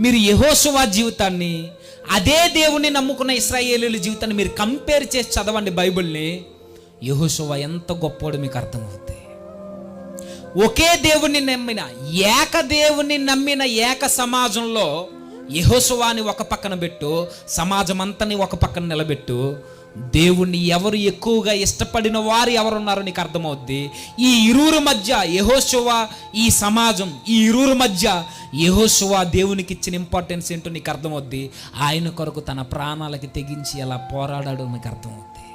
మీరు యెహోషువ జీవితాన్ని అదే దేవుణ్ణి నమ్ముకున్న ఇశ్రాయేలీయుల జీవితాన్ని మీరు కంపేర్ చేసి చదవండి బైబిల్ని. యెహోషువ ఎంత గొప్పోడు మీకు అర్థమవుతుంది. ఒకే దేవుణ్ణి నమ్మిన ఏక సమాజంలో యెహోషువని ఒక పక్కన పెట్టు, సమాజం అంతని ఒక పక్కన నిలబెట్టు. దేవుణ్ణి ఎవరు ఎక్కువగా ఇష్టపడిన వారు ఎవరున్నారో నీకు అర్థమవుద్ది. ఈ ఇరువురు మధ్య యెహోషువ, ఈ సమాజం, ఈ ఇరువురు మధ్య యెహోషువ దేవునికి ఇచ్చిన ఇంపార్టెన్స్ ఏంటో నీకు అర్థమవుద్ది. ఆయన కొరకు తన ప్రాణాలకి తెగించి ఎలా పోరాడాడో నీకు అర్థమవుద్ది.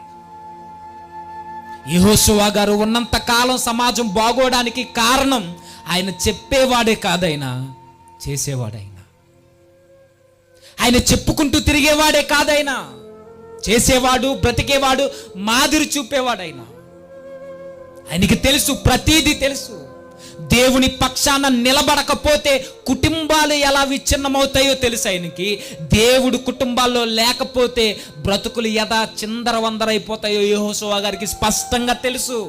యెహోషువ గారు ఉన్నంత కాలం సమాజం బాగోడానికి కారణం ఆయన చెప్పేవాడే కాదైనా చేసేవాడైనా, ఆయన చెప్పుకుంటూ తిరిగేవాడే కాదైనా చేసేవాడు, బ్రతికేవాడు, మాదిరి చూపేవాడైనా. ఆయనకి తెలుసు, ప్రతీది తెలుసు. దేవుని పక్షాన నిలబడకపోతే కుటుంబాలు ఎలా విచ్ఛిన్నమవుతాయో తెలుసు ఆయనకి. దేవుడు కుటుంబాల్లో లేకపోతే బ్రతుకులు ఎలా చిందరవందరైపోతాయో యెహోషువ గారికి స్పష్టంగా తెలుసు.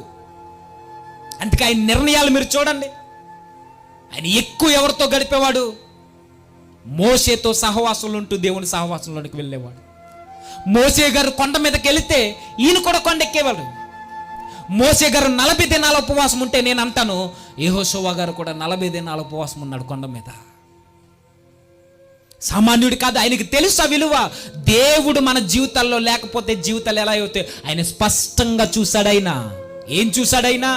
అందుకే ఆయన నిర్ణయాలు మీరు చూడండి. ఆయన ఎక్కువ ఎవరితో గడిపేవాడు? మోషేతో సహవాసంలో ఉంటూ దేవుని సహవాసంలోనికి వెళ్ళేవాడు. మోషే గారు కొండ మీదకి వెళితే ఈయన కూడా కొండ ఎక్కేవాడు. మోషే గారు 40 దినాల ఉపవాసం ఉంటే నేను అంటాను యెహోషువ గారు కూడా 40 దినాల ఉపవాసం ఉన్నాడు కొండ మీద. సామాన్యుడు కాదు, ఆయనకి తెలుసు ఆ విలువ. దేవుడు మన జీవితాల్లో లేకపోతే జీవితాలు ఎలా అవుతాయి ఆయన స్పష్టంగా చూశాడైనా. ఏం చూశాడైనా?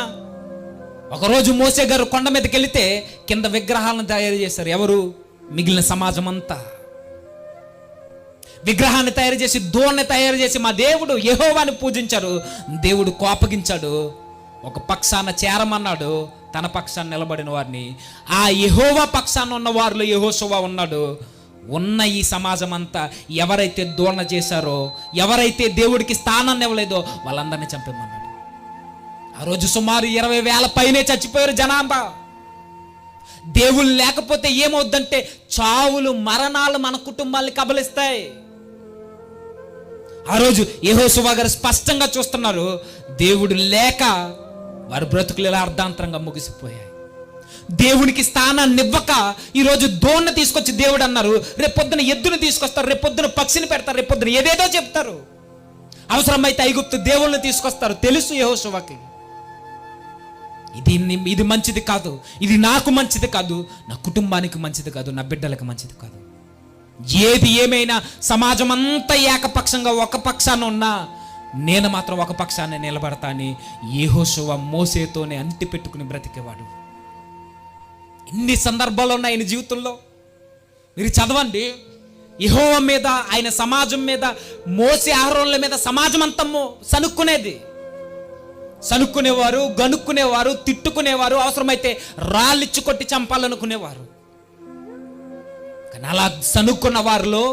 ఒకరోజు మోషే గారు కొండ మీదకి వెళితే కింద విగ్రహాలను తయారు చేశారు. ఎవరు? మిగిలిన సమాజం అంతా విగ్రహాన్ని తయారు చేసి, దూడని తయారు చేసి మా దేవుడు యెహోవాని పూజించారు. దేవుడు కోపగించాడు. ఒక పక్షాన చేరమన్నాడు, తన పక్షాన్ని నిలబడిన వారిని. ఆ యెహోవా పక్షాన ఉన్న వారిలో యెహోషువ ఉన్నాడు. ఉన్న ఈ సమాజం అంతా ఎవరైతే దూడన చేశారో, ఎవరైతే దేవుడికి స్థానాన్ని ఇవ్వలేదో వాళ్ళందరినీ చంపేమన్నాడు. ఆ రోజు సుమారు 20,000 పైనే చచ్చిపోయారు జనాభా. దేవుళ్ళు లేకపోతే ఏమవుద్దంటే చావులు, మరణాలు మన కుటుంబాల్ని కబలిస్తాయి. ఆ రోజు యెహోషువ గారు స్పష్టంగా చూస్తున్నారు, దేవుడు లేక వారి బ్రతుకులు ఎలా అర్ధాంతరంగా ముగిసిపోయాయి. దేవునికి స్థానాన్ని ఇవ్వక ఈరోజు దోణ్ణి తీసుకొచ్చి దేవుడు అన్నారు, రేపొద్దున ఎద్దును తీసుకొస్తారు, రేపొద్దున పక్షిని పెడతారు, రేపొద్దున ఏదేదో చెప్తారు. అవసరమైతే ఐగుప్తు దేవుళ్ళని తీసుకొస్తారు. తెలుసు యెహోషువకి ఇది మంచిది కాదు, ఇది నాకు మంచిది కాదు, నా కుటుంబానికి మంచిది కాదు, నా బిడ్డలకు మంచిది కాదు. ఏది ఏమైనా సమాజం అంతా ఏకపక్షంగా ఒక పక్షాన ఉన్నా నేను మాత్రం ఒక పక్షాన్ని నిలబడతా అని యెహోషువ మోషేతోనే అంటి పెట్టుకుని బ్రతికేవాడు. ఇన్ని సందర్భాలు ఉన్నాయి ఆయన జీవితంలో. మీరు చదవండి. యెహోవా మీద, ఆయన సమాజం మీద, మోసే అహరోనుల మీద సమాజం అంతా సనుక్కునేవారు, గనుక్కునేవారు, తిట్టుకునేవారు, అవసరమైతే రాళ్ళిచ్చి కొట్టి చంపాలనుకునేవారు. కానీ అలా సనుక్కున్న వారిలో,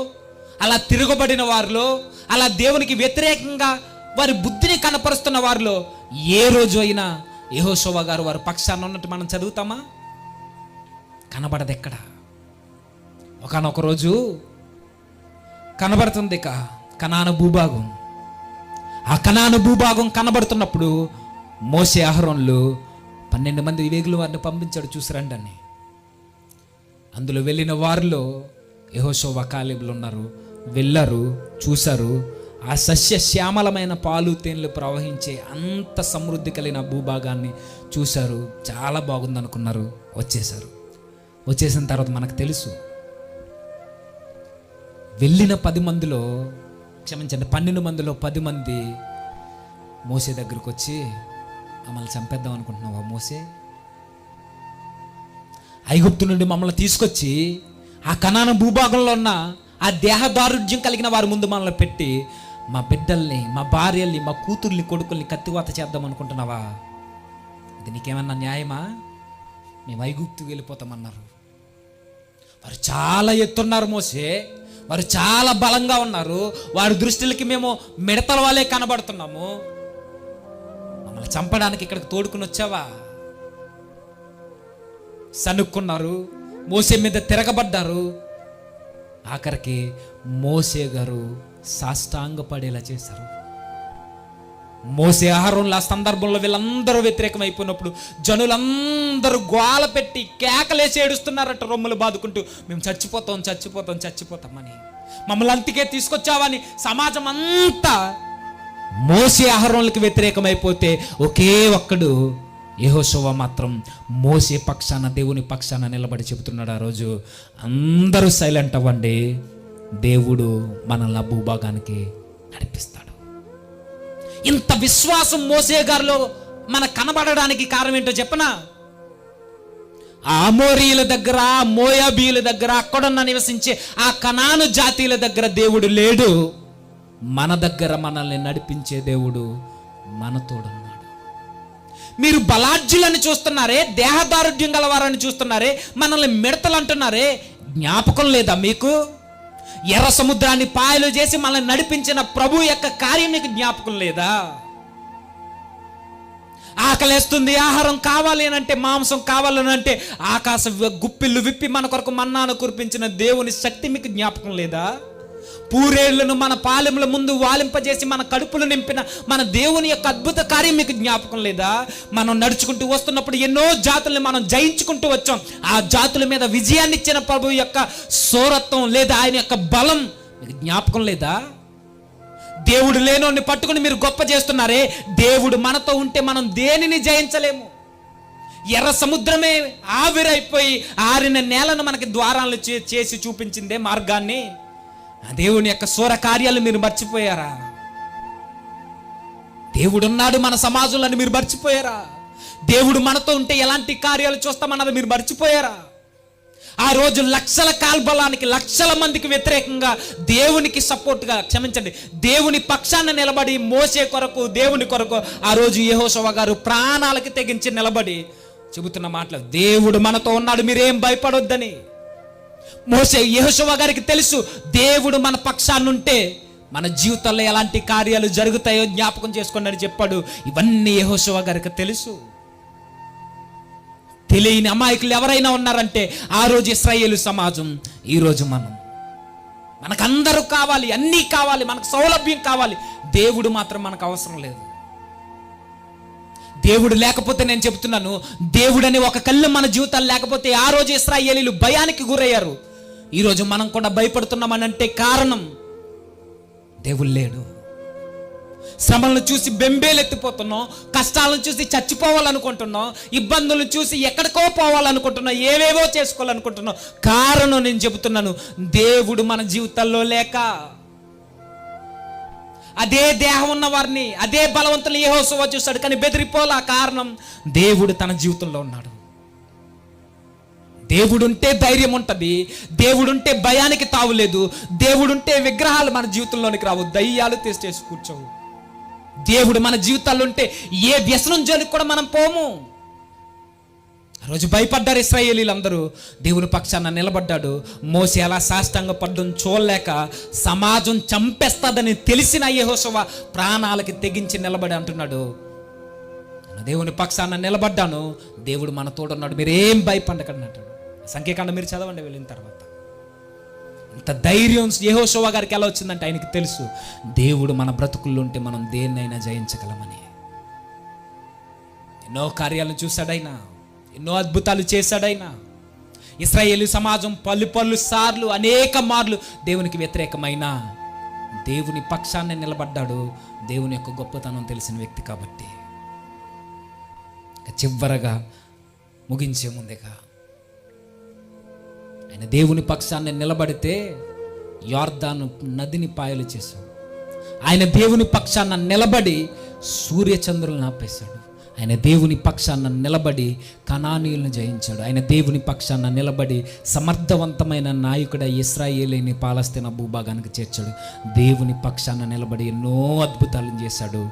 అలా తిరగబడిన వారిలో, అలా దేవునికి వ్యతిరేకంగా వారి బుద్ధిని కనపరుస్తున్న వారిలో ఏ రోజు అయినా యెహోషువ గారు వారి పక్షాన ఉన్నట్టు మనం చదువుతామా? కనబడదు ఎక్కడ. ఒకానొక రోజు కనబడుతుంది కనాను భూభాగం. ఆ కనాను భూభాగం కనబడుతున్నప్పుడు మోషే అహరోనులు 12 మంది వేగుల వారిని పంపించాడు, చూసిరండి అని. అందులో వెళ్ళిన వారిలో యెహోషువ, కాలేబులు ఉన్నారు. వెళ్ళారు, చూశారు. ఆ సస్య శ్యామలమైన పాలు తేనెలు ప్రవహించే అంత సమృద్ధి కలిగిన భూభాగాన్ని చూశారు. చాలా బాగుంది అనుకున్నారు, వచ్చేసారు. వచ్చేసిన తర్వాత మనకు తెలుసు, వెళ్ళిన 10 మందిలో, క్షమించండి 12 మందిలో 10 మంది మోసే దగ్గరకు వచ్చి, మమ్మల్ని చంపేద్దాం అనుకుంటున్నావా మోసే? ఐగుప్తు నుండి మమ్మల్ని తీసుకొచ్చి ఆ కనాను భూభాగంలో ఉన్న ఆ దేహదారుఢ్యం కలిగిన వారి ముందు మనల్ని పెట్టి మా బిడ్డల్ని, మా భార్యల్ని, మా కూతుర్ని, కొడుకుల్ని కత్తివాత చేద్దాం అనుకుంటున్నావా? ఇది నీకేమన్నా న్యాయమా? మేము ఐగుప్తుకు వెళ్ళిపోతామన్నారు. వారు చాలా ఎత్తున్నారు మోసే, వారు చాలా బలంగా ఉన్నారు. వారి దృష్టిలకి మేము మిడతల వాళ్ళే కనబడుతున్నాము. మమ్మల్ని చంపడానికి ఇక్కడికి తోడుకుని వచ్చావా? సనుక్కున్నారు, మోసే మీద తిరగబడ్డారు. ఆఖరికి మోసే గారు సాష్టాంగపడేలా చేశారు. మోసే అహరోనుల సందర్భంలో వీళ్ళందరూ వ్యతిరేకమైపోయినప్పుడు జనులందరూ గోల పెట్టి కేకలేసి ఏడుస్తున్నారట, రొమ్ములు బాదుకుంటూ, మేము చచ్చిపోతామని. మమ్మల్ని అంతకే తీసుకొచ్చావని సమాజం అంతా మోసే అహరోనులకు వ్యతిరేకమైపోతే ఒకే ఒక్కడు యెహోషువ మాత్రం మోసే పక్షాన, దేవుని పక్షాన నిలబడి చెబుతున్నాడు. ఆ రోజు అందరూ సైలెంట్ అవ్వండి, దేవుడు మనల్ని ఆ భూభాగానికి నడిపిస్తాడు. ఇంత విశ్వాసం మోసే గారిలో మనకు కనబడడానికి కారణం ఏంటో చెప్పనా? ఆ అమోరీయుల దగ్గర, మోయాబీయుల దగ్గర, అక్కడున్న నివసించే ఆ కనాను జాతీయుల దగ్గర దేవుడు లేడు. మన దగ్గర మనల్ని నడిపించే దేవుడు మనతోడున్నాడు. మీరు బలాఢ్యులని చూస్తున్నారే, దేహదారుఢ్యం గలవారని చూస్తున్నారే, మనల్ని మిడతలు అంటున్నారే, జ్ఞాపకం లేదా మీకు? ఎర్ర సముద్రాన్ని పాయలు చేసి మనల్ని నడిపించిన ప్రభు యొక్క కార్యం మీకు జ్ఞాపకం లేదా? ఆకలేస్తుంది, ఆహారం కావాలి అని అంటే, మాంసం కావాలని అంటే ఆకాశ గుప్పిళ్ళు విప్పి మన కొరకు మన్నాను కురిపించిన దేవుని శక్తి మీకు జ్ఞాపకం లేదా? పూరేళ్లను మన పాలెముల ముందు వాలింపజేసి మన కడుపులు నింపిన మన దేవుని యొక్క అద్భుత కార్యం మీకు జ్ఞాపకం లేదా? మనం నడుచుకుంటూ వస్తున్నప్పుడు ఎన్నో జాతుల్ని మనం జయించుకుంటూ వచ్చాం. ఆ జాతుల మీద విజయాన్ని ఇచ్చిన ప్రభు యొక్క శూరత్వం లేదా ఆయన యొక్క బలం మీకు జ్ఞాపకం లేదా? దేవుడు లేనోడిని పట్టుకుని మీరు గొప్ప చేస్తున్నారే, దేవుడు మనతో ఉంటే మనం దేనిని జయించలేము. ఎర్ర సముద్రమే ఆవిరైపోయి ఆరిన నేలను మనకి ద్వారాలను చేసి చూపించిందే మార్గాన్ని. ఆ దేవుని యొక్క శూర కార్యాలు మీరు మర్చిపోయారా? దేవుడున్నాడు మన సమాజంలో మీరు మర్చిపోయారా? దేవుడు మనతో ఉంటే ఎలాంటి కార్యాలు చూస్తామన్నది మీరు మర్చిపోయారా? ఆ రోజు లక్షల కాల్బలానికి, లక్షల మందికి వ్యతిరేకంగా దేవునికి సపోర్ట్గా, దేవుని పక్షాన నిలబడి మోసే కొరకు, దేవుని కొరకు ఆ రోజు యెహోషువ గారు ప్రాణాలకి తెగించి నిలబడి చెబుతున్న మాటలు, దేవుడు మనతో ఉన్నాడు, మీరేం భయపడొద్దని. మోసే యెహోషువ గారికి తెలుసు, దేవుడు మన పక్షాన్నుంటే మన జీవితంలో ఎలాంటి కార్యాలు జరుగుతాయో జ్ఞాపకం చేసుకోండి అని చెప్పాడు. ఇవన్నీ యెహోషువ గారికి తెలుసు. తెలియని అమాయకులు ఎవరైనా ఉన్నారంటే ఆ రోజు ఇశ్రాయేలు సమాజం, ఈరోజు మనకందరూ కావాలి, అన్నీ కావాలి, మనకు సౌలభ్యం కావాలి, దేవుడు మాత్రం మనకు అవసరం లేదు. దేవుడు లేకపోతే, నేను చెప్తున్నాను, దేవుడు అనే ఒక కళ్ళు మన జీవితాలు లేకపోతే ఆ రోజు ఇశ్రాయేలీలు భయానికి గురయ్యారు. ఈరోజు మనం కూడా భయపడుతున్నామని అంటే కారణం దేవుడు లేడు. శ్రమలను చూసి బెంబేలెత్తిపోతున్నాం, కష్టాలను చూసి చచ్చిపోవాలనుకుంటున్నాం, ఇబ్బందులను చూసి ఎక్కడికో పోవాలనుకుంటున్నాం, ఏవేవో చేసుకోవాలనుకుంటున్నాం. కారణం నేను చెబుతున్నాను, దేవుడు మన జీవితాల్లో లేక. అదే దేహం ఉన్న వారిని, అదే బలవంతులు యెహోషువ చూశాడు, కానీ బెదిరిపోలా. కారణం దేవుడు తన జీవితంలో ఉన్నాడు. దేవుడుంటే ధైర్యం ఉంటుంది, దేవుడుంటే భయానికి తావులేదు, దేవుడుంటే విగ్రహాలు మన జీవితంలోనికి రావు, దయ్యాలు తెచ్చేసి కూర్చోవు. దేవుడు మన జీవితాల్లో ఉంటే ఏ వ్యసనం జోలికి కూడా మనం పోము. ఆ రోజు భయపడ్డారు ఇశ్రాయేలీలందరూ, దేవుని పక్షాన నిలబడ్డాడు. మోసే అలా సాష్టాంగ పడ్డం చూడలేక సమాజం చంపేస్తుందని తెలిసిన యెహోషువ ప్రాణాలకి తెగించి నిలబడి అంటున్నాడు, దేవుని పక్షాన నిలబడ్డాను, దేవుడు మన తోడున్నాడు, మీరేం భయపడకండి అంటాడు. సంఖ్యాకాండం మీరు చదవండి వెళ్ళిన తర్వాత. ఇంత ధైర్యం యెహోషువ గారికి ఎలా వచ్చిందంటే ఆయనకి తెలుసు, దేవుడు మన బ్రతుకుల్లో ఉంటే మనం దేన్నైనా జయించగలమని. ఎన్నో కార్యాలను చూశాడైనా, ఎన్నో అద్భుతాలు చేశాడైనా. ఇశ్రాయేలు సమాజం పలు సార్లు, అనేక మార్లు దేవునికి వ్యతిరేకమైన దేవుని పక్షాన్ని నిలబడ్డాడు, దేవుని యొక్క గొప్పతనం తెలిసిన వ్యక్తి కాబట్టి. చివరగా ముగించే ముందుగా ఆయన దేవుని పక్షాన్ని నిలబడితే యొర్దాను నదిని పాయలు చేశాడు. ఆయన దేవుని పక్షాన నిలబడి సూర్యచంద్రులను ఆపేశాడు. ఆయన దేవుని పక్షాన నిలబడి కనానీయులను జయించాడు. ఆయన దేవుని పక్షాన నిలబడి సమర్థవంతమైన నాయకుడ ఇశ్రాయేలీని పాలస్తీనా భూభాగానికి చేర్చాడు. దేవుని పక్షాన నిలబడి ఎన్నో అద్భుతాలను చేశాడు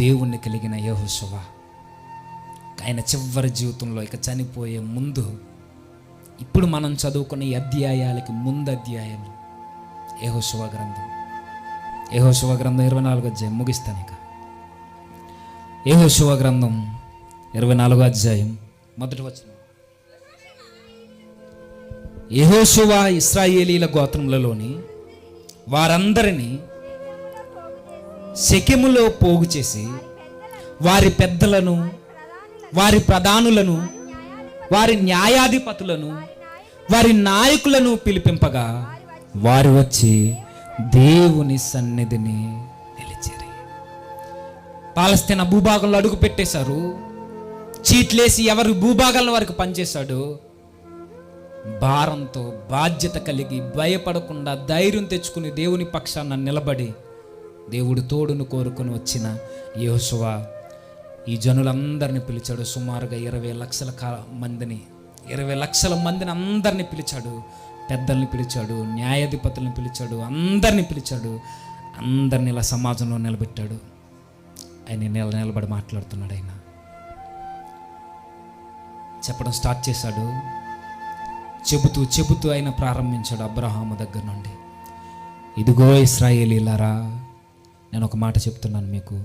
దేవుణ్ణి కలిగిన యెహోషువ. ఆయన చివరి జీవితంలో ఇక చనిపోయే ముందు, ఇప్పుడు మనం చదువుకున్న ఈ అధ్యాయాలకి ముందు అధ్యాయం యెహోషువ గ్రంథం. యెహోషువ గ్రంథం 24వ అధ్యాయం ముగిస్తాను. ఇక యెహోషువ గ్రంథం 24వ అధ్యాయం మొదటి వచనం. యెహోషువ ఇశ్రాయేలీల గోత్రములలోని వారందరినీ షెకెములో పోగు చేసి వారి పెద్దలను, వారి ప్రధానులను, వారి న్యాయాధిపతులను, వారి నాయకులను పిలిపింపగా వారు వచ్చి దేవుని సన్నిధిని నిలిచిరి. పాలస్తీనా భూభాగంలో అడుగు పెట్టేశారు. చీట్లేసి ఎవరి భూభాగాలను వారికి పనిచేశాడు. భారంతో, బాధ్యత కలిగి, భయపడకుండా ధైర్యం తెచ్చుకుని దేవుని పక్షాన నిలబడి దేవుడు తోడును కోరుకొని వచ్చిన యెహోషువ ఈ జనులందరినీ పిలిచాడు. సుమారుగా 20 లక్షల మందిని, 20 లక్షల మందిని అందరినీ పిలిచాడు. పెద్దల్ని పిలిచాడు, న్యాయాధిపతులను పిలిచాడు, అందరినీ పిలిచాడు. అందరిని ఇలా సమాజంలో నిలబెట్టాడు. ఆయన నిలబడి మాట్లాడుతున్నాడు. ఆయన చెప్పడం స్టార్ట్ చేశాడు. చెబుతూ ఆయన ప్రారంభించాడు అబ్రహాము దగ్గర నుండి. ఇదిగో ఇశ్రాయేలీయులారా, నేను ఒక మాట చెప్తున్నాను మీకు.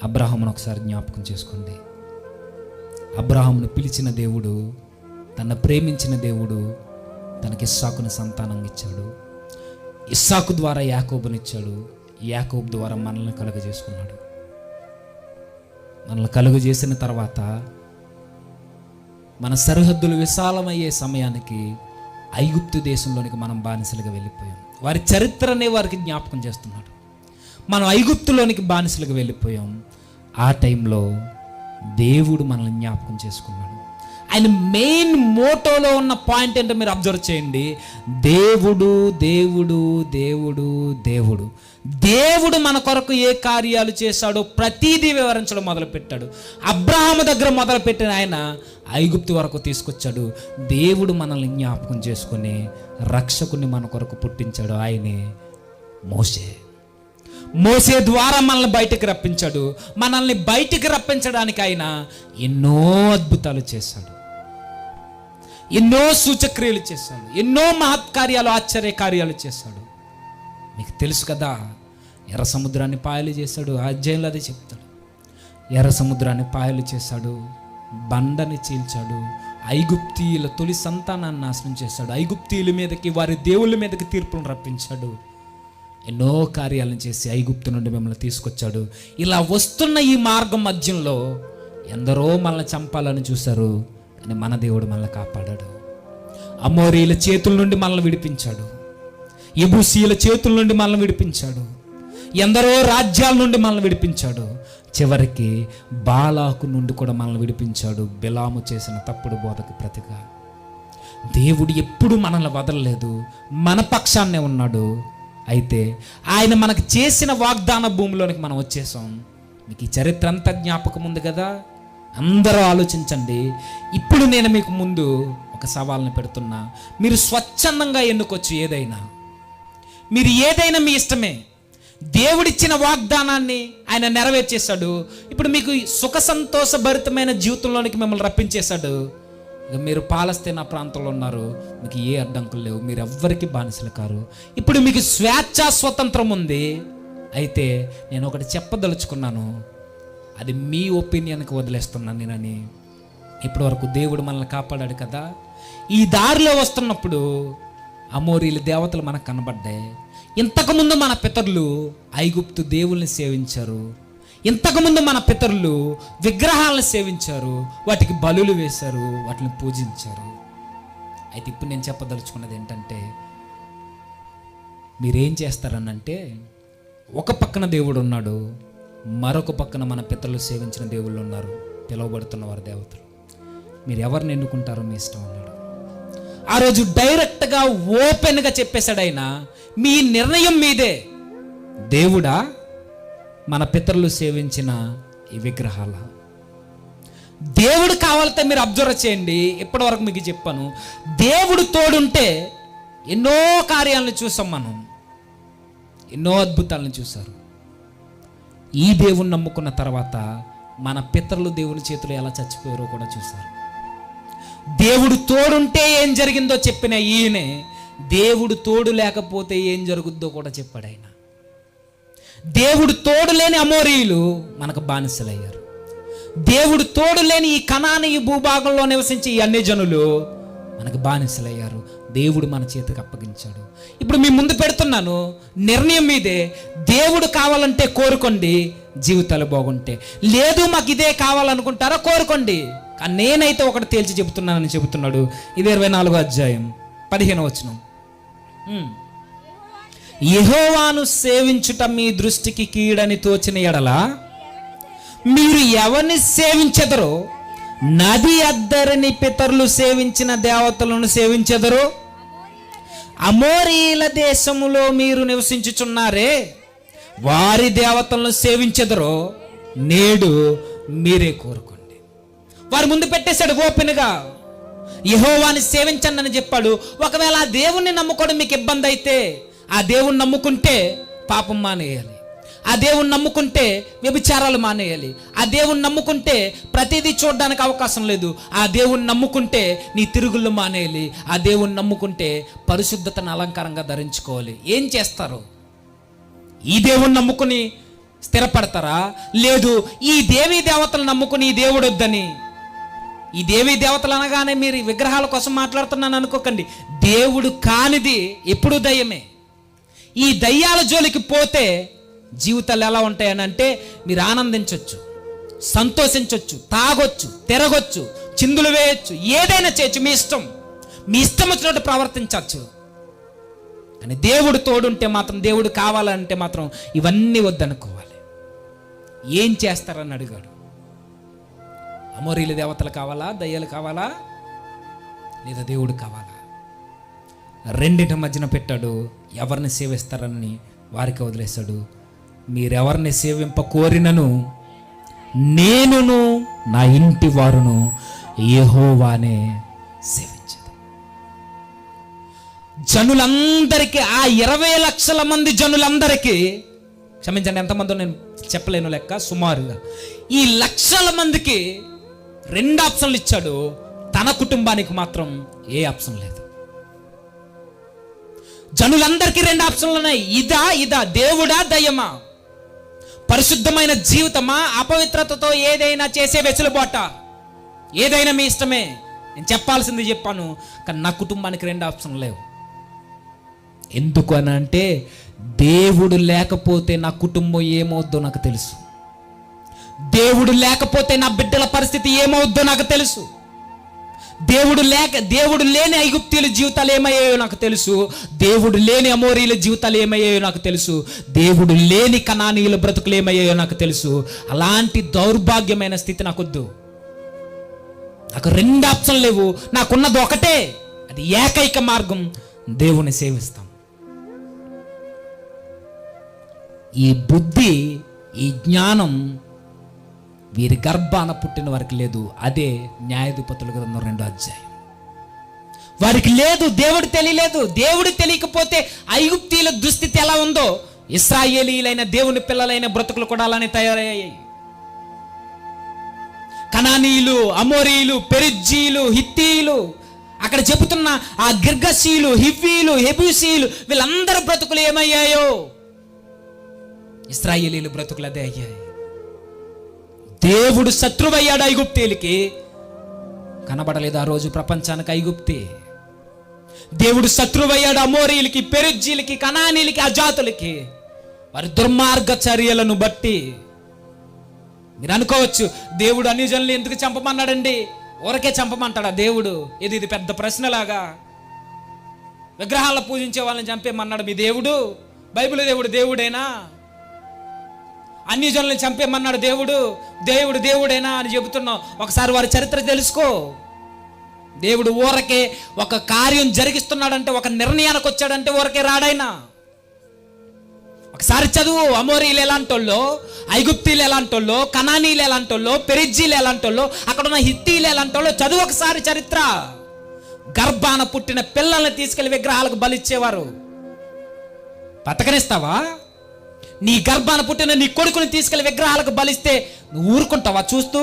అబ్రహామును ఒకసారి జ్ఞాపకం చేసుకోండి. అబ్రహామును పిలిచిన దేవుడు, తన ప్రేమించిన దేవుడు తనకి ఇస్సాకుని సంతానంగా ఇచ్చాడు. ఇస్సాకు ద్వారా యాకోబునిచ్చాడు. యాకోబు ద్వారా మనల్ని కలుగజేసుకున్నాడు. మనల్ని కలుగజేసిన తర్వాత మన సరిహద్దులు విశాలమయ్యే సమయానికి ఐగుప్తు దేశంలోనికి మనం బానిసలుగా వెళ్ళిపోయాం. వారి చరిత్రనే వారికి జ్ఞాపకం చేస్తున్నాడు. మనం ఐగుప్తులోనికి బానిసలుగా వెళ్ళిపోయాం. ఆ టైంలో దేవుడు మనల్ని జ్ఞాపకం చేసుకున్నాడు. ఆయన మెయిన్ మోటోలో ఉన్న పాయింట్ ఏంటో మీరు అబ్జర్వ్ చేయండి. దేవుడు దేవుడు దేవుడు దేవుడు దేవుడు మన కొరకు ఏ కార్యాలు చేశాడో ప్రతిదీ వివరించడం మొదలుపెట్టాడు. అబ్రహాము దగ్గర మొదలుపెట్టిన ఆయన ఐగుప్తు వరకు తీసుకొచ్చాడు. దేవుడు మనల్ని జ్ఞాపకం చేసుకుని రక్షకుని మన కొరకు పుట్టించాడు. ఆయనే మోసే ద్వారా మనల్ని బయటికి రప్పించాడు. మనల్ని బయటికి రప్పించడానికి ఆయన ఎన్నో అద్భుతాలు చేశాడు, ఎన్నో సూచక్రియలు చేశాడు, ఎన్నో మహత్కార్యాలు, ఆశ్చర్య కార్యాలు చేశాడు. మీకు తెలుసు కదా, ఎర్ర సముద్రాన్ని పాయలు చేశాడు. అధ్యాయంలో అదే చెప్తాడు. ఎర్ర సముద్రాన్ని పాయలు చేశాడు, బండని చీల్చాడు, ఐగుప్తీయుల తొలి సంతానాన్ని నాశనం చేశాడు, ఐగుప్తీయుల మీదకి, వారి దేవుళ్ళ మీదకి తీర్పును రప్పించాడు. ఎన్నో కార్యాలను చేసి ఐగుప్తు నుండి మిమ్మల్ని తీసుకొచ్చాడు. ఇలా వస్తున్న ఈ మార్గం మధ్యంలో ఎందరో మనల్ని చంపాలని చూశారు, కానీ మన దేవుడు మనల్ని కాపాడాడు. అమోరీల చేతుల నుండి మనల్ని విడిపించాడు. యెబూసీయుల చేతుల నుండి మనల్ని విడిపించాడు. ఎందరో రాజ్యాల నుండి మనల్ని విడిపించాడు. చివరికి బాలాకు నుండి కూడా మనల్ని విడిపించాడు, బిలాము చేసిన తప్పుడు బోధకు ప్రతిగా. దేవుడు ఎప్పుడు మనల్ని వదలలేదు, మన పక్షాన్నే ఉన్నాడు. అయితే ఆయన మనకు చేసిన వాగ్దాన భూమిలోనికి మనం వచ్చేసాం. మీకు ఈ చరిత్ర అంతా జ్ఞాపకం ఉంది కదా. అందరూ ఆలోచించండి. ఇప్పుడు నేను మీకు ముందు ఒక సవాల్ని పెడుతున్నా. మీరు స్వచ్ఛందంగా ఎన్నుకోవచ్చు ఏదైనా. మీరు ఏదైనా మీ ఇష్టమే. దేవుడిచ్చిన వాగ్దానాన్ని ఆయన నెరవేర్చేశాడు. ఇప్పుడు మీకు సుఖ సంతోషభరితమైన జీవితంలోనికి మిమ్మల్ని రప్పించేశాడు. ఇక మీరు పాలస్తీనా ప్రాంతంలో ఉన్నారు, మీకు ఏ అడ్డంకులు లేవు, మీరు ఎవ్వరికి బానిసలు కారు. ఇప్పుడు మీకు స్వేచ్ఛ, స్వతంత్రం ఉంది. అయితే నేను ఒకటి చెప్పదలుచుకున్నాను, అది మీ ఒపీనియన్కి వదిలేస్తున్నాను నేనని. ఇప్పటి వరకు దేవుడు మనల్ని కాపాడాడు కదా. ఈ దారిలో వస్తున్నప్పుడు అమోరీల దేవతలు మనకు కనబడ్డాయి. ఇంతకుముందు మన పితరులు ఐగుప్తు దేవుల్ని సేవించారు. ఇంతకుముందు మన పితరులు విగ్రహాలను సేవించారు, వాటికి బలులు వేశారు, వాటిని పూజించారు. అయితే ఇప్పుడు నేను చెప్పదలుచుకున్నది ఏంటంటే, మీరేం చేస్తారనంటే, ఒక పక్కన దేవుడు ఉన్నాడు, మరొక పక్కన మన పితరులు సేవించిన దేవుళ్ళు ఉన్నారు, పిలువబడుతున్న వారు దేవతలు. మీరు ఎవరిని ఎన్నుకుంటారో మీ ఇష్టం అన్నాడు. ఆ రోజు డైరెక్ట్గా ఓపెన్గా చెప్పేశాడు ఆయన, మీ నిర్ణయం మీదే. దేవుడా, మన పితరులు సేవించిన ఈ విగ్రహాల దేవుడు కావాలంటే మీరు అబ్జర్వ్ చేయండి. ఇప్పటి వరకు మీకు చెప్పాను, దేవుడు తోడుంటే ఎన్నో కార్యాలను చూసాం మనం, ఎన్నో అద్భుతాలను చూశారు. ఈ దేవుణ్ణి నమ్ముకున్న తర్వాత మన పితరులు దేవుని చేతిలో ఎలా చచ్చిపోయారో కూడా చూశారు. దేవుడు తోడుంటే ఏం జరిగిందో చెప్పిన ఈయనే దేవుడు తోడు లేకపోతే ఏం జరుగుద్దో కూడా చెప్పాడు ఆయన. దేవుడు తోడు లేని అమోరీయులు మనకు బానిసలయ్యారు. దేవుడు తోడు లేని ఈ కనానీ భూభాగంలో నివసించి ఈ అన్యజనులు మనకు బానిసలయ్యారు. దేవుడు మన చేతికి అప్పగించాడు. ఇప్పుడు మీ ముందు పెడుతున్నాను, నిర్ణయం మీదే. దేవుడు కావాలంటే కోరుకోండి, జీవితాలు బాగుంటే. లేదు మాకు ఇదే కావాలనుకుంటారా, కోరుకోండి. కానీ నేనైతే ఒకటి తేల్చి చెబుతున్నానని చెబుతున్నాడు. ఇది 24వ అధ్యాయం 15వ వచనం. యెహోవాను సేవించుట మీ దృష్టికి కీడని తోచిన ఎడల మీరు ఎవరిని సేవించెదరో, నది అద్దరిని పితరులు సేవించిన దేవతలను సేవించెదరో, అమోరీల దేశములో మీరు నివసించుచున్నారే వారి దేవతలను సేవించెదరో, నేడు మీరే కోరుకోండి. వారి ముందు పెట్టేశాడు ఓపెన్గా, యెహోవాని సేవించండి అని చెప్పాడు. ఒకవేళ ఆ దేవుణ్ణి నమ్ముకోవడం మీకు ఇబ్బంది అయితే, ఆ దేవుణ్ణి నమ్ముకుంటే పాపం మానేయాలి, ఆ దేవుణ్ణి నమ్ముకుంటే వ్యభిచారాలు మానేయాలి, ఆ దేవుణ్ణి నమ్ముకుంటే ప్రతిదీ చూడడానికి అవకాశం లేదు, ఆ దేవుణ్ణి నమ్ముకుంటే నీ తిరుగుళ్ళు మానేయాలి, ఆ దేవుణ్ణి నమ్ముకుంటే పరిశుద్ధతను అలంకారంగా ధరించుకోవాలి. ఏం చేస్తారు? ఈ దేవుణ్ణి నమ్ముకుని స్థిరపడతారా? లేదు ఈ దేవీ దేవతలు నమ్ముకుని ఈ దేవుడు వద్దని. ఈ దేవీ దేవతలు అనగానే మీరు విగ్రహాల కోసం మాట్లాడుతున్నాను అనుకోకండి. దేవుడు కానిది ఎప్పుడు దయ్యమే. ఈ దయ్యాల జోలికి పోతే జీవితాలు ఎలా ఉంటాయని అంటే, మీరు ఆనందించవచ్చు, సంతోషించవచ్చు, తాగొచ్చు, తిరగొచ్చు, చిందులు వేయొచ్చు, ఏదైనా చేయొచ్చు, మీ ఇష్టం వచ్చినట్టు ప్రవర్తించవచ్చు. కానీ దేవుడు తోడుంటే మాత్రం, దేవుడు కావాలంటే మాత్రం ఇవన్నీ వద్దనుకోవాలి. ఏం చేస్తారని అడిగాడు. అమోరీల దేవతలు కావాలా, దయ్యాలు కావాలా, లేదా దేవుడు కావాలా? రెండింటి మధ్యన పెట్టాడు. ఎవరిని సేవిస్తారని వారికి వదిలేశాడు. మీరెవరిని సేవింప కోరినను నేనును నా ఇంటి వారును యెహోవానే సేవించదు. జనులందరికీ, ఆ 20 లక్షల మంది జనులందరికీ, క్షమించండి ఎంతమందో నేను చెప్పలేను లెక్క, సుమారుగా ఈ లక్షల మందికి 2 ఆప్షన్లు ఇచ్చాడు. తన కుటుంబానికి మాత్రం ఏ ఆప్షన్ లేదు. జనులందరికీ 2 ఆప్షన్లు ఉన్నాయి. ఇదా దేవుడా దయ్యమా? పరిశుద్ధమైన జీవితమా, అపవిత్రతతో ఏదైనా చేసే వెసులుబాట? ఏదైనా మీ ఇష్టమే, నేను చెప్పాల్సింది చెప్పాను. కానీ నా కుటుంబానికి 2 ఆప్షన్లు లేవు. ఎందుకు అని అంటే, దేవుడు లేకపోతే నా కుటుంబం ఏమవుద్దో నాకు తెలుసు. దేవుడు లేకపోతే నా బిడ్డల పరిస్థితి ఏమవుద్దో నాకు తెలుసు. దేవుడు లేని ఐగుప్తీయుల జీవితాలు ఏమయ్యాయో నాకు తెలుసు. దేవుడు లేని అమోరీల జీవితాలు ఏమయ్యాయో నాకు తెలుసు. దేవుడు లేని కనానీయుల బ్రతుకులు ఏమయ్యాయో నాకు తెలుసు. అలాంటి దౌర్భాగ్యమైన స్థితి నాకొద్దు. నాకు 2 ఆప్షన్లు లేవు. నాకున్నది ఒకటే, అది ఏకైక మార్గం, దేవుని సేవిస్తాం. ఈ బుద్ధి, ఈ జ్ఞానం వీరి గర్భాన పుట్టిన వారికి లేదు. అదే న్యాయాధిపతుల గ్రంథం 2వ అధ్యాయం. వారికి లేదు, దేవుడు తెలియలేదు. దేవుడు తెలియకపోతే ఐగుప్తీయుల దుస్థితి ఎలా ఉందో, ఇశ్రాయేలీయులైన దేవుని పిల్లలైన బ్రతుకులు కూడా అలానే తయారయ్యాయి. కనానీయులు, అమోరీయులు, పెరిజ్జీలు, హిత్తీయులు, అక్కడ చెబుతున్న ఆ గిర్గషీలు, హివ్వీలు, హెబూసీలు, వీళ్ళందరూ బ్రతుకులు ఏమయ్యాయో ఇశ్రాయేలీయుల బ్రతుకులు అదే అయ్యాయి. దేవుడు శత్రువయ్యాడు ఐగుప్తీయులకి, కనబడలేదు ఆ రోజు ప్రపంచానికి ఐగుప్తి. దేవుడు శత్రువయ్యాడు అమోరీయులకి, పెరిజ్జీలకి, కనానీయులకి, ఆ జాతులకి, వారి దుర్మార్గ చర్యలను బట్టి. మీరు అనుకోవచ్చు, దేవుడు అన్యజనులు ఎందుకు చంపమన్నాడండి? ఊరకే చంపమంటాడా దేవుడు? ఇది పెద్ద ప్రశ్నలాగా. విగ్రహాలను పూజించే వాళ్ళని చంపేమన్నాడు మీ దేవుడు? బైబిల్ దేవుడు దేవుడేనా? అన్యజనులను చంపేమన్నాడు దేవుడు దేవుడేనా అని చెబుతున్నావు. ఒకసారి వారి చరిత్ర తెలుసుకో. దేవుడు ఊరకే ఒక కార్యం జరిగిస్తున్నాడంటే, ఒక నిర్ణయానికి వచ్చాడంటే ఊరకే రాడైనా. ఒకసారి చదువు. అమోరీలు ఎలాంటోళ్ళో, ఐగుప్తీలు ఎలాంటోళ్ళో, కనానీలు ఎలాంటోళ్ళో, పెరిజ్జీలు ఎలాంటోళ్ళో, అక్కడ ఉన్న హిత్తీలు ఎలాంటోళ్ళో చదువు ఒకసారి చరిత్ర. గర్భాన పుట్టిన పిల్లల్ని తీసుకెళ్లి విగ్రహాలకు బలిచ్చేవారు. బతకనిస్తావా? నీ గర్భాన పుట్టిన నీ కొడుకుని తీసుకెళ్లి విగ్రహాలకు బలిస్తే నువ్వు ఊరుకుంటావా చూస్తూ?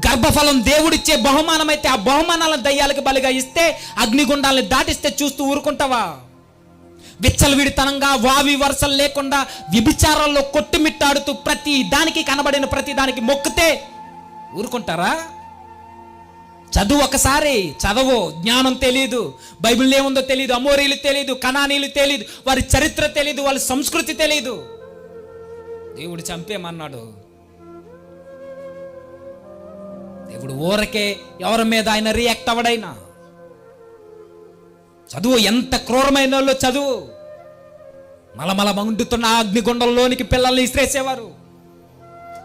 గర్భఫలం దేవుడిచ్చే బహుమానం అయితే ఆ బహుమానాలను దయ్యాలకు బలిగా ఇస్తే, అగ్నిగుండాలను దాటిస్తే చూస్తూ ఊరుకుంటావా? విచ్చలవిడితనంగా వావి వరుసలు లేకుండా వ్యభిచారాల్లో కొట్టుమిట్టాడుతూ ప్రతి దానికి, కనబడిన ప్రతి దానికి మొక్కితే ఊరుకుంటారా? చదువు ఒకసారి చదవు, జ్ఞానం తెలియదు, బైబిల్ ఏముందో తెలియదు, అమోరీలు తెలియదు, కనానీలు తెలియదు, వారి చరిత్ర తెలియదు, వాళ్ళ సంస్కృతి తెలియదు. దేవుడు చంపేమన్నాడు. దేవుడు ఊరకే ఎవరి మీద ఆయన రియాక్ట్ అవ్వడైనా. చదువు ఎంత క్రూరమైన వాళ్ళు చదువు. మలమల మండుతున్న అగ్నిగుండంలోనికి పిల్లల్ని ఇసిరేసేవారు.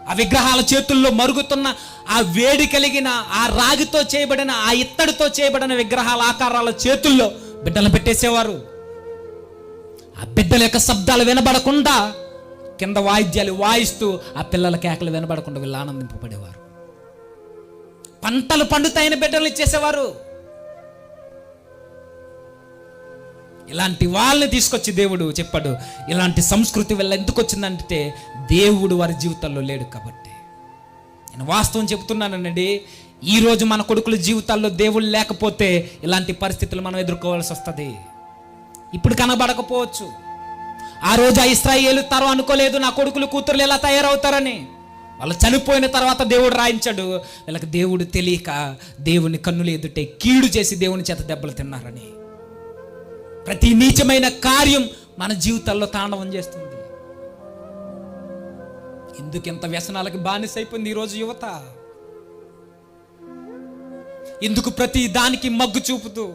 ఆ విగ్రహాల చేతుల్లో మరుగుతున్న ఆ వేడి కలిగిన ఆ రాగితో చేయబడిన ఆ ఇత్తడితో చేయబడిన విగ్రహాల ఆకారాల చేతుల్లో బిడ్డలు పెట్టేసేవారు. ఆ బిడ్డల యొక్క శబ్దాలు వినబడకుండా కింద వాయిద్యాలు వాయిస్తూ ఆ పిల్లల కేకలు వినబడకుండా వీళ్ళు ఆనందింపబడేవారు. పంటలు పండుతాయని బిడ్డలు ఇచ్చేసేవారు. ఇలాంటి వాళ్ళని తీసుకొచ్చి దేవుడు చెప్పాడు, ఇలాంటి సంస్కృతి వల్ల ఎందుకు వచ్చిందంటే దేవుడు వారి జీవితాల్లో లేడు కాబట్టి. నేను వాస్తవం చెప్తున్నానండి, ఈరోజు మన కొడుకుల జీవితాల్లో దేవుడు లేకపోతే ఇలాంటి పరిస్థితులు మనం ఎదుర్కోవాల్సి వస్తుంది. ఇప్పుడు కనబడకపోవచ్చు. ఆ రోజు ఆ ఇశ్రాయేలు తరం అనుకోలేదు నా కొడుకులు కూతుర్లు ఎలా తయారవుతారని. వాళ్ళు చనిపోయిన తర్వాత దేవుడు రాయించాడు, వీళ్ళకి దేవుడు తెలియక దేవుని కన్నులు ఎదుటే కీడు చేసి దేవుని చేత దెబ్బలు తిన్నారని. ప్రతి నీచమైన కార్యం మన జీవితాల్లో తాండవం చేస్తుంది. ఎందుకు ఇంత వ్యసనాలకు బానిస అయిపోయింది ఈరోజు యువత? ఎందుకు ప్రతి దానికి మగ్గు చూపుతూ?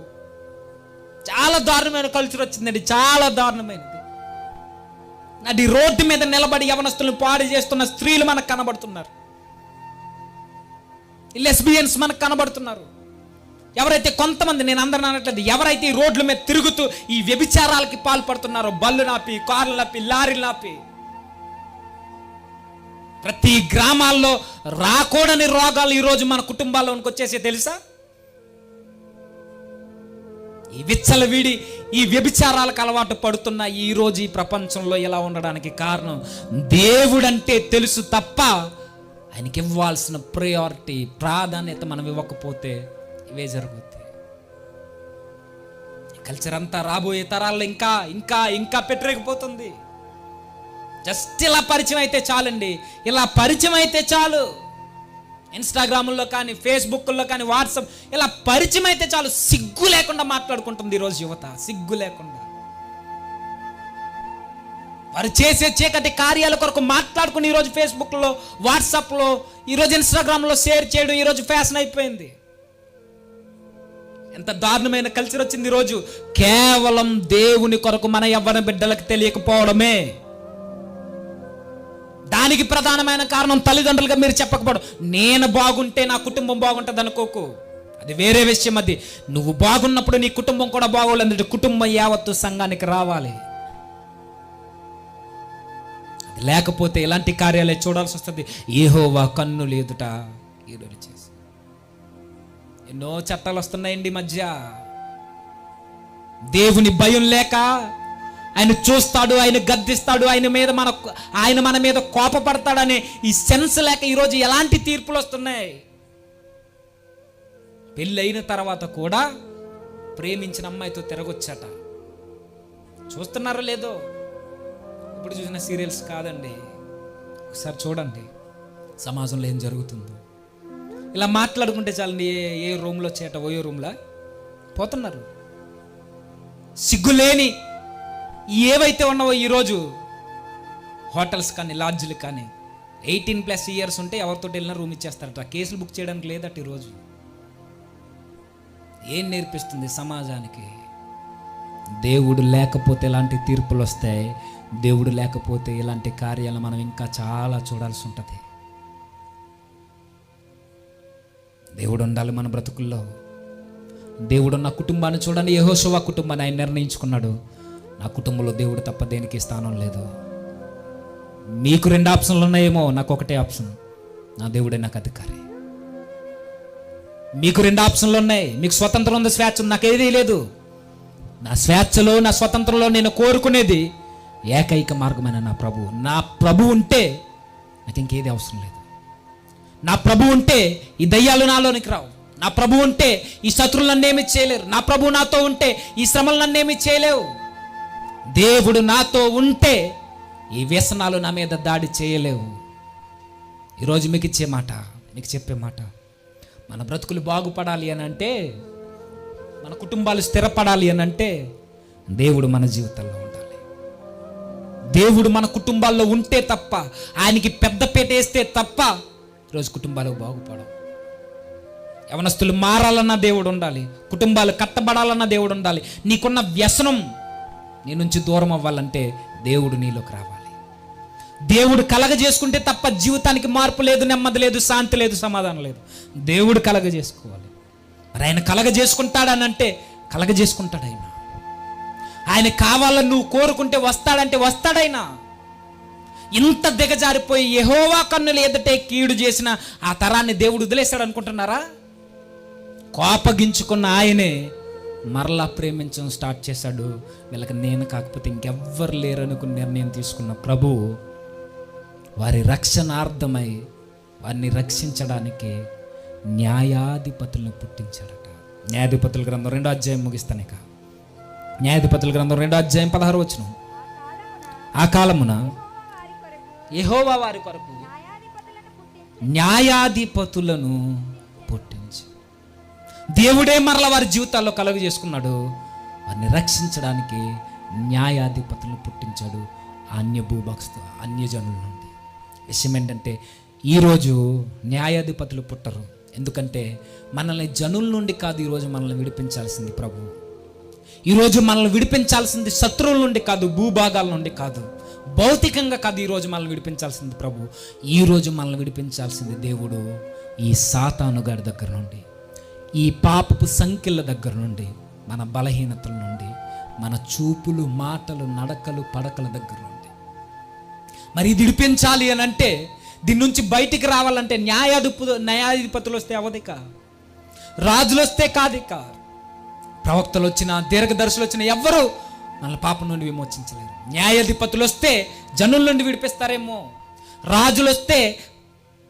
చాలా దారుణమైన కల్చర్ వచ్చిందండి, చాలా దారుణమైనది. అది రోడ్డు మీద నిలబడి యవనస్తులను పాడు చేస్తున్న స్త్రీలు మనకు కనబడుతున్నారు. లెస్బియన్స్ మనకు కనబడుతున్నారు. ఎవరైతే కొంతమంది, నేను అందరిని అనట్లేదు, ఎవరైతే ఈ రోడ్ల మీద తిరుగుతూ ఈ వ్యభిచారాలకి పాల్పడుతున్నారో, బళ్ళు నాపి, కార్లు నాపి, లారీలు నాపి, ప్రతి గ్రామాల్లో రాకూడని రోగాలు ఈరోజు మన కుటుంబాల్లోనికి వచ్చేసే తెలుసా? ఈ విచ్చలవిడి ఈ వ్యభిచారాలకు అలవాటు పడుతున్న ఈరోజు ఈ ప్రపంచంలో ఎలా ఉండడానికి కారణం దేవుడంటే తెలుసు తప్ప ఆయనకి ఇవ్వాల్సిన ప్రయారిటీ, ప్రాధాన్యత మనం ఇవ్వకపోతే ఇవే జరుగుతాయి. కల్చర్ అంతా రాబోయే తరాల్లో ఇంకా ఇంకా ఇంకా పెట్టలేకపోతుంది. జస్ట్ ఇలా పరిచయం అయితే చాలండి, ఇలా పరిచయం అయితే చాలు. ఇన్స్టాగ్రాముల్లో కానీ, ఫేస్బుక్లో కానీ, వాట్సాప్, ఇలా పరిచయం అయితే చాలు. సిగ్గు లేకుండా మాట్లాడుకుంటుంది ఈరోజు యువత, సిగ్గు లేకుండా. వారు చేసే చీకటి కార్యాల కొరకు మాట్లాడుకుని ఈరోజు ఫేస్బుక్లో, వాట్సాప్లో, ఈరోజు ఇన్స్టాగ్రామ్లో షేర్ చేయడం ఈరోజు ఫ్యాషన్ అయిపోయింది. ఎంత దారుణమైన కల్చర్ వచ్చింది ఈరోజు. కేవలం దేవుని కొరకు మన యవ్వన బిడ్డలకు తెలియకపోవడమే దానికి ప్రధానమైన కారణం. తల్లిదండ్రులుగా మీరు చెప్పకపోవడం. నేను బాగుంటే నా కుటుంబం బాగుంటుంది అనుకోకు, అది వేరే విషయం. అది నువ్వు బాగున్నప్పుడు నీ కుటుంబం కూడా బాగోలేదు. కుటుంబం యావత్తు సంఘానికి రావాలి. అది లేకపోతే ఇలాంటి కార్యాలే చూడాల్సి వస్తుంది. యెహోవా కన్నులు ఎదుట ఈరోజు చేసి ఎన్నో చట్టాలు వస్తున్నాయండి ఈ మధ్య. దేవుని భయం లేక ఆయన చూస్తాడు, ఆయన గద్దిస్తాడు, ఆయన మన మీద కోపపడతాడనే ఈ సెన్స్ లేక ఈరోజు ఎలాంటి తీర్పులు వస్తున్నాయి. పెళ్ళైన తర్వాత కూడా ప్రేమించిన అమ్మాయితో తిరగొచ్చట. చూస్తున్నారో లేదో? ఇప్పుడు చూసిన సీరియల్స్ కాదండి, ఒకసారి చూడండి సమాజంలో ఏం జరుగుతుందో. ఇలా మాట్లాడుకుంటే చాలండి, ఏ రూమ్లో చేట ఓయో రూమ్లో పోతున్నారు. సిగ్గులేని ఏవైతే ఉన్నావో ఈరోజు హోటల్స్ కానీ, లాడ్జ్లు కానీ, 18+ ఇయర్స్ ఉంటే ఎవరితో వెళ్ళినా రూమ్ ఇచ్చేస్తారట. కేసులు బుక్ చేయడానికి లేదట. ఈరోజు ఏం నేర్పిస్తుంది సమాజానికి? దేవుడు లేకపోతే ఇలాంటి తీర్పులు వస్తాయి. దేవుడు లేకపోతే ఇలాంటి కార్యాలు మనం ఇంకా చాలా చూడాల్సి ఉంటుంది. దేవుడు ఉండాలి మన బ్రతుకుల్లో. దేవుడు నా కుటుంబాన్ని చూడండి. యెహోషువ కుటుంబాన్ని ఆయన నిర్ణయించుకున్నాడు. నా కుటుంబంలో దేవుడు తప్ప దేనికి స్థానం లేదు. మీకు 2 ఆప్షన్లు ఉన్నాయేమో, నాకు ఒకటే ఆప్షన్, నా దేవుడే నాకు అధికారి. మీకు 2 ఆప్షన్లు ఉన్నాయి. మీకు స్వతంత్రం ఉంది, స్వేచ్ఛ ఉంది. నాకు ఏదీ లేదు. నా స్వేచ్ఛలో, నా స్వతంత్రంలో నేను కోరుకునేది ఏకైక మార్గమైన నా ప్రభు. నా ప్రభు ఉంటే నాకు ఇంకేది అవసరం లేదు. నా ప్రభు ఉంటే ఈ దయ్యాలు నాలోనికి రావు. నా ప్రభు ఉంటే ఈ శత్రువులు నన్నేమి చేయలేరు. నా ప్రభు నాతో ఉంటే ఈ శ్రమలు నన్నేమి చేయలేవు. దేవుడు నాతో ఉంటే ఈ వ్యసనాలు నా మీద దాడి చేయలేవు. ఈరోజు మీకు ఇచ్చే మాట, మీకు చెప్పే మాట, మన బ్రతుకులు బాగుపడాలి అని అంటే, మన కుటుంబాలు స్థిరపడాలి అని అంటే దేవుడు మన జీవితంలో ఉండాలి. దేవుడు మన కుటుంబాల్లో ఉంటే తప్ప, ఆయనకి పెద్దపీట వేస్తే తప్ప ఈరోజు కుటుంబాలు బాగుపడవు. యవనస్తులు మారాలన్న దేవుడు ఉండాలి, కుటుంబాలు కట్టబడాలన్న దేవుడు ఉండాలి. నీకున్న వ్యసనం నీ నుంచి దూరం అవ్వాలంటే దేవుడు నీలోకి రావాలి. దేవుడు కలగజేసుకుంటే తప్ప జీవితానికి మార్పు లేదు, నెమ్మది లేదు, శాంతి లేదు, సమాధానం లేదు. దేవుడు కలగజేసుకోవాలి. మరి ఆయన కలగజేసుకుంటాడనంటే కలగజేసుకుంటాడు. ఆయన కావాలని నువ్వు కోరుకుంటే వస్తాడంటే వస్తాడైనా. ఇంత దిగజారిపోయి యెహోవా కన్నులు ఎదుటే కీడు చేసిన ఆ తరాన్ని దేవుడు వదిలేశాడు అనుకుంటున్నారా? కోపగించుకున్న ఆయనే మరలా ప్రేమించడం స్టార్ట్ చేశాడు. వీళ్ళకి నేను కాకపోతే ఇంకెవ్వరు లేరు అనుకుని నిర్ణయం తీసుకున్న ప్రభు వారి రక్షణార్థమై వారిని రక్షించడానికి న్యాయాధిపతులను పుట్టించాడట. న్యాయాధిపతుల గ్రంథం 2వ అధ్యాయం ముగిస్తాను. ఇక న్యాయాధిపతుల గ్రంథం 2వ అధ్యాయం 16వ వచనం. ఆ కాలమున యెహోవా వారి కొరకు న్యాయాధిపతులను పుట్టించి, దేవుడే మరల వారి జీవితాల్లో కలుగ చేసుకున్నాడు. వారిని రక్షించడానికి న్యాయాధిపతులను పుట్టించాడు అన్యజనుల నుండి. విషయం ఏంటంటే ఈరోజు న్యాయాధిపతులు పుట్టరు. ఎందుకంటే మనల్ని జనుల నుండి కాదు ఈరోజు మనల్ని విడిపించాల్సింది ప్రభు. ఈరోజు మనల్ని విడిపించాల్సింది శత్రువుల నుండి కాదు, భూభాగాల నుండి కాదు, భౌతికంగా కాదు. ఈరోజు మనల్ని విడిపించాల్సింది ప్రభు. ఈరోజు మనల్ని విడిపించాల్సింది దేవుడు ఈ సాతాను గారి దగ్గర నుండి, ఈ పాపపు సంఖ్యల దగ్గర నుండి, మన బలహీనతల నుండి, మన చూపులు, మాటలు, నడకలు, పడకల దగ్గర నుండి. మరి ఇది విడిపించాలి అని అంటే, దీని నుంచి బయటికి రావాలంటే న్యాయాధిపతులు వస్తే అవదిక, రాజులు వస్తే కాదిక, ప్రవక్తలు వచ్చినా, దీర్ఘదర్శులు వచ్చినా ఎవ్వరూ మన పాపం నుండి విమోచించలేరు. న్యాయాధిపతులు వస్తే జనుల నుండి విడిపిస్తారేమో, రాజులు వస్తే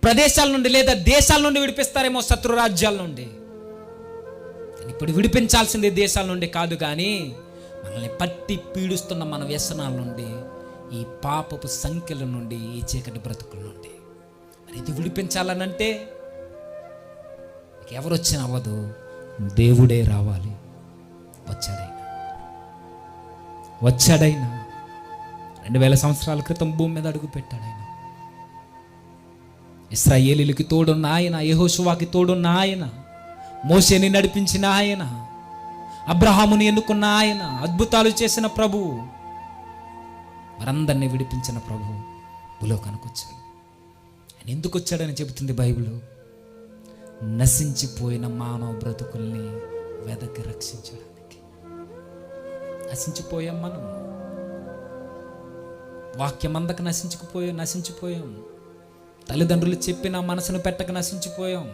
ప్రదేశాల నుండి లేదా దేశాల నుండి విడిపిస్తారేమో, శత్రు రాజ్యాల నుండి. ఇప్పుడు విడిపించాల్సింది దేశాల నుండి కాదు, కానీ మనల్ని పట్టి పీడిస్తున్న మన వ్యసనాల నుండి, ఈ పాపపు సంఖ్యల నుండి, ఈ చీకటి బ్రతుకుల నుండి. మరి ఇది విడిపించాలనంటే ఎవరు వచ్చినా అవ్వదు, దేవుడే రావాలి. వచ్చాడైనా 2000 సంవత్సరాల క్రితం భూమి మీద అడుగు పెట్టాడైనా. ఇశ్రాయేలీయులకి తోడున్న ఆయన, యెహోషువాకి తోడున్న ఆయన, మోషేని నడిపించిన ఆయన, అబ్రహాముని ఎన్నుకున్న ఆయన, అద్భుతాలు చేసిన ప్రభువు, వారందరినీ విడిపించిన ప్రభువు భూలోకానికి వచ్చాడు. ఆయన ఎందుకు వచ్చాడని చెబుతుంది బైబిల్. నశించిపోయిన మానవ బ్రతుకుల్ని వెదకి రక్షించడానికి. నశించిపోయాం మనం, వాక్యం అందక నశించిపోయాం. తల్లిదండ్రులు చెప్పిన మనసును పెట్టక నశించిపోయాం.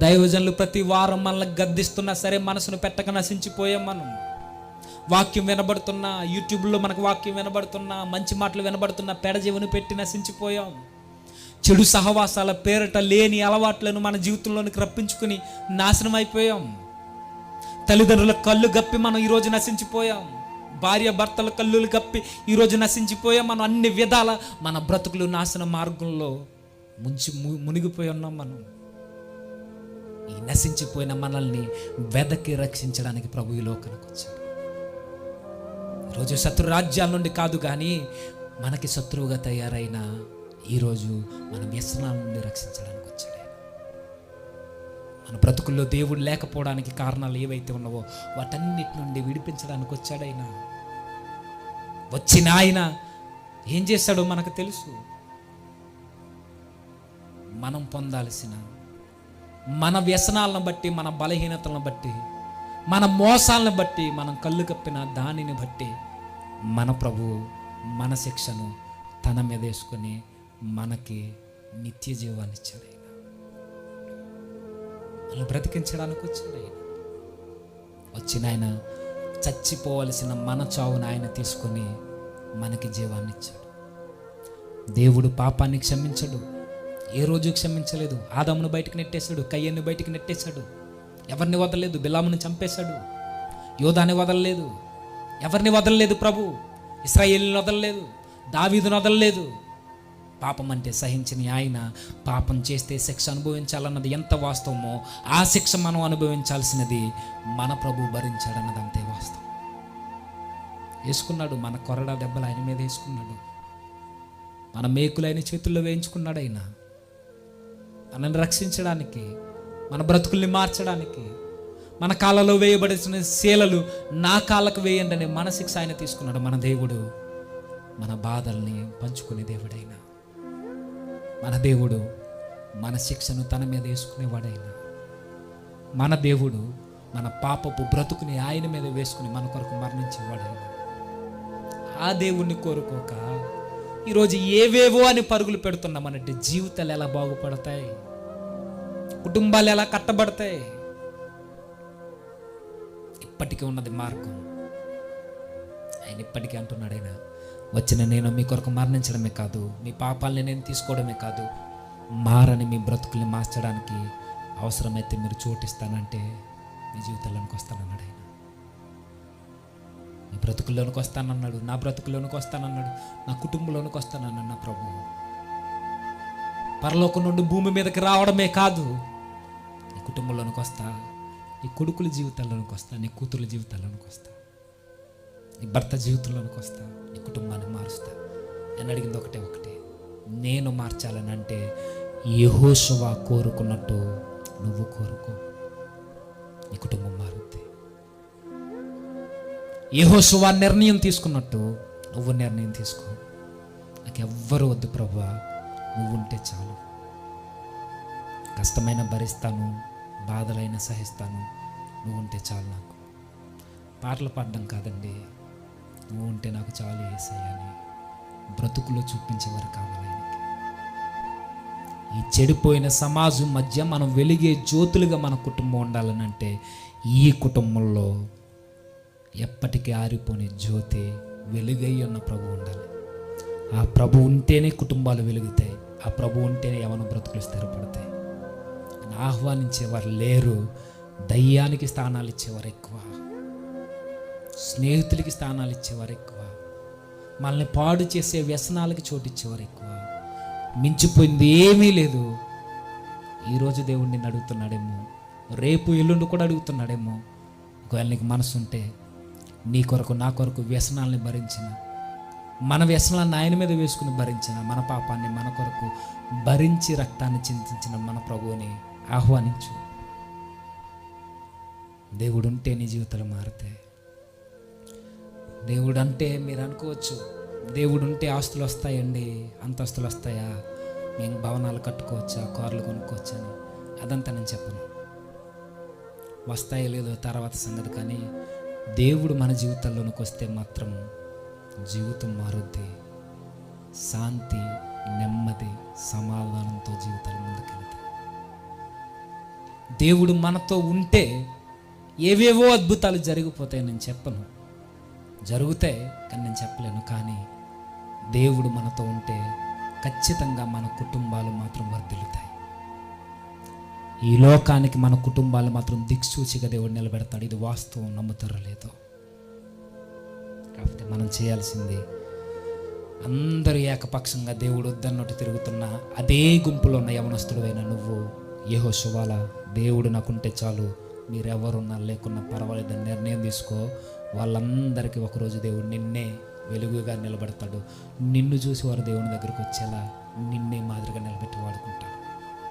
దైవజనులు ప్రతి వారం మనల్ని గద్దిస్తున్నా సరే మనసును పెట్టక నశించిపోయాం మనం. వాక్యం వినబడుతున్నా, యూట్యూబ్లో మనకు వాక్యం వినబడుతున్నా, మంచి మాటలు వినబడుతున్నా, పెడజీవును పెట్టి నశించిపోయాం. చెడు సహవాసాల పేరిట లేని అలవాట్లను మన జీవితంలోనికి రప్పించుకుని నాశనం అయిపోయాం. తల్లిదండ్రుల కళ్ళు గప్పి మనం ఈరోజు నశించిపోయాం. భార్య భర్తల కళ్ళులు గప్పి ఈరోజు నశించిపోయాం మనం. అన్ని విధాల మన బ్రతుకులు నాశన మార్గంలో మునిగిపోయి ఉన్నాం మనం. ఈ నశించిపోయిన మనల్ని వెదకి రక్షించడానికి ప్రభు ఈ లోకానికి వచ్చాడు. ఈరోజు శత్రు రాజ్యాల నుండి కాదు, కానీ మనకి శత్రువుగా తయారైన ఈరోజు మన వ్యసనాల నుండి రక్షించడానికి వచ్చాడు. మన బ్రతుకుల్లో దేవుడు లేకపోవడానికి కారణాలు ఏవైతే ఉన్నావో వాటన్నిటి నుండి విడిపించడానికి వచ్చాడైనా. వచ్చిన ఆయన ఏం చేశాడో మనకు తెలుసు. మనం పొందాల్సిన మన వ్యసనాలను బట్టి, మన బలహీనతలను బట్టి, మన మోసాలను బట్టి, మనం కళ్ళు కప్పిన దానిని బట్టి మన ప్రభువు మన శిక్షను తన మీద వేసుకొని మనకి నిత్య జీవాన్ని ఇచ్చాడు. ఆయన బ్రతికించడానికి వచ్చాడు. వచ్చిన ఆయన చచ్చిపోవలసిన మన చావును ఆయన తీసుకొని మనకి జీవాన్ని ఇచ్చాడు. దేవుడు పాపాన్ని క్షమించడు, ఏ రోజు క్షమించలేదు. ఆదామును బయటికి నెట్టేశాడు, కయ్యను బయటికి నెట్టేశాడు, ఎవరిని వదలలేదు. బిలామును చంపేశాడు, యోధాని వదలలేదు, ఎవరిని వదలలేదు. ప్రభు ఇశ్రాయేలుని వదలలేదు, దావీదును వదలలేదు. పాపం అంటే సహించని ఆయన పాపం చేస్తే శిక్ష అనుభవించాలన్నది ఎంత వాస్తవమో ఆ శిక్ష మనం అనుభవించాల్సినది మన ప్రభు భరించాడన్నది అంతే వాస్తవం. వేసుకున్నాడు, మన కొరడా దెబ్బలు ఆయన మీద వేసుకున్నాడు, మన మేకులు ఆయన చేతుల్లో వేయించుకున్నాడు. ఆయన మనల్ని రక్షించడానికి, మన బ్రతుకుల్ని మార్చడానికి, మన కాళ్ళలో వేయబడిన శీలలు నా కాళ్ళకు వేయండి అనే మన శిక్ష ఆయన తీసుకున్నాడు. మన దేవుడు మన బాధల్ని పంచుకునే దేవుడైనా, మన దేవుడు మన శిక్షను తన మీద వేసుకునేవాడైనా, మన దేవుడు మన పాపపు బ్రతుకుని ఆయన మీద వేసుకుని మన కొరకు మరణించేవాడైనా, ఆ దేవుణ్ణి కోరుకోక ఈరోజు ఏవేవో అని పరుగులు పెడుతున్నామనంటే జీవితాలు ఎలా బాగుపడతాయి, కుటుంబాలు ఎలా కట్టబడతాయి? ఇప్పటికీ ఉన్నది మార్గం. ఆయన ఇప్పటికీ అంటున్నాడు, ఆయన వచ్చిన నేను మీ కొరకు మరణించడమే కాదు, మీ పాపాలని నేను తీసుకోవడమే కాదు, మారని మీ బ్రతుకుల్ని మార్చడానికి అవసరమైతే మీరు చోటిస్తానంటే మీ జీవితంలోనికి వస్తానన్నాడు. ఆయన మీ బ్రతుకుల్లోనికి వస్తానన్నాడు, నా బ్రతుకుల్లోనికి వస్తానన్నాడు, నా కుటుంబంలోనికి వస్తానన్నాడు నా ప్రభు. పరలోకం నుండి భూమి మీదకి రావడమే కాదు, నీ కుటుంబంలోనికి వస్తా, నీ కొడుకుల జీవితాల్లోనికి వస్తా, నీ కూతుర్ల జీవితాల్లోనికి వస్తా, నీ భర్త జీవితంలోనికి వస్తా, నీ కుటుంబాన్ని మారుస్తా. నేను అడిగింది ఒకటే, నేను మార్చాలని అంటే యెహోషువ కోరుకున్నట్టు నువ్వు కోరుకో, నీ కుటుంబం మారుద్ది. యెహోషువ నిర్ణయం తీసుకున్నట్టు నువ్వు నిర్ణయం తీసుకో. నాకు ఎవ్వరు వద్దు ప్రభువా, నువ్వు ఉంటే చాలు. కష్టమైన భరిస్తాను, బాధలైనా సహిస్తాను, నువ్వు ఉంటే చాలు. నాకు పాటలు పాడడం కాదండి, నువ్వు ఉంటే నాకు చాలు యేసయ్యా అని బ్రతుకులో చూపించేవారు కావాలి ఆయనకి. ఈ చెడిపోయిన సమాజం మధ్య మనం వెలిగే జ్యోతులుగా మన కుటుంబం ఉండాలని అంటే ఈ కుటుంబంలో ఎప్పటికీ ఆరిపోని జ్యోతి వెలుగై ఉన్న ప్రభు ఉండాలి. ఆ ప్రభు ఉంటేనే కుటుంబాలు వెలుగుతాయి, ఆ ప్రభు ఉంటేనే యవన బ్రతుకులు స్థిరపడతాయి. ఆహ్వానించేవారు లేరు, దయ్యానికి స్థానాలు ఇచ్చేవారు ఎక్కువ, స్నేహితులకి స్థానాలు ఇచ్చేవారు ఎక్కువ, మనల్ని పాడు చేసే వ్యసనాలకి చోటు ఇచ్చేవారు ఎక్కువ. మించిపోయింది ఏమీ లేదు. ఈరోజు దేవుడు నిన్ను అడుగుతున్నాడేమో, రేపు ఎల్లుండి కూడా అడుగుతున్నాడేమో. ఒకవేళ నీకు మనసు ఉంటే నీ కొరకు నా కొరకు వ్యసనాలని భరించిన, మన వ్యసనాలను ఆయన మీద వేసుకుని భరించిన, మన పాపాన్ని మన కొరకు భరించి రక్తాన్ని చింతించిన మన ప్రభువుని ఆహ్వానించు. దేవుడు ఉంటే నీ జీవితాలు మారుతాయి. దేవుడు అంటే మీరు అనుకోవచ్చు, దేవుడు ఉంటే ఆస్తులు వస్తాయండి, అంతస్తులు వస్తాయా, మేము భవనాలు కట్టుకోవచ్చా, కార్లు కొనుక్కోవచ్చా అని. అదంతా నేను చెప్పను, వస్తాయో లేదో తర్వాత సంగతి. కానీ దేవుడు మన జీవితాల్లోనికి వస్తే మాత్రం జీవితం మారుద్ది. శాంతి, నెమ్మది, సమాధానంతో జీవితాలు ముందుకెళ్తాయి. దేవుడు మనతో ఉంటే ఏవేవో అద్భుతాలు జరిగిపోతాయి. నేను చెప్పను, జరుగుతాయి కానీ నేను చెప్పలేను. కానీ దేవుడు మనతో ఉంటే ఖచ్చితంగా మన కుటుంబాలు మాత్రం వర్ధిల్లుతాయి. ఈ లోకానికి మన కుటుంబాలు మాత్రం దిక్సూచిగా దేవుడు నిలబెడతాడు. ఇది వాస్తవం, నమ్ముతారో లేదో. కాకపోతే మనం చేయాల్సింది, అందరూ ఏకపక్షంగా దేవుడు వద్దన్నట్టు తిరుగుతున్న అదే గుంపులో ఉన్న యవనస్తుడైన నువ్వు యెహోషువలా దేవుడు నాకుంటే చాలు, మీరెవరున్నా లేకున్నా పర్వాలేదని నిర్ణయం తీసుకో. వాళ్ళందరికీ ఒకరోజు దేవుడు నిన్నే వెలుగుగా నిలబెడతాడు. నిన్ను చూసి వారు దేవుని దగ్గరికి వచ్చేలా నిన్నే మాదిరిగా నిలబెట్టి వాడుకుంటాడు.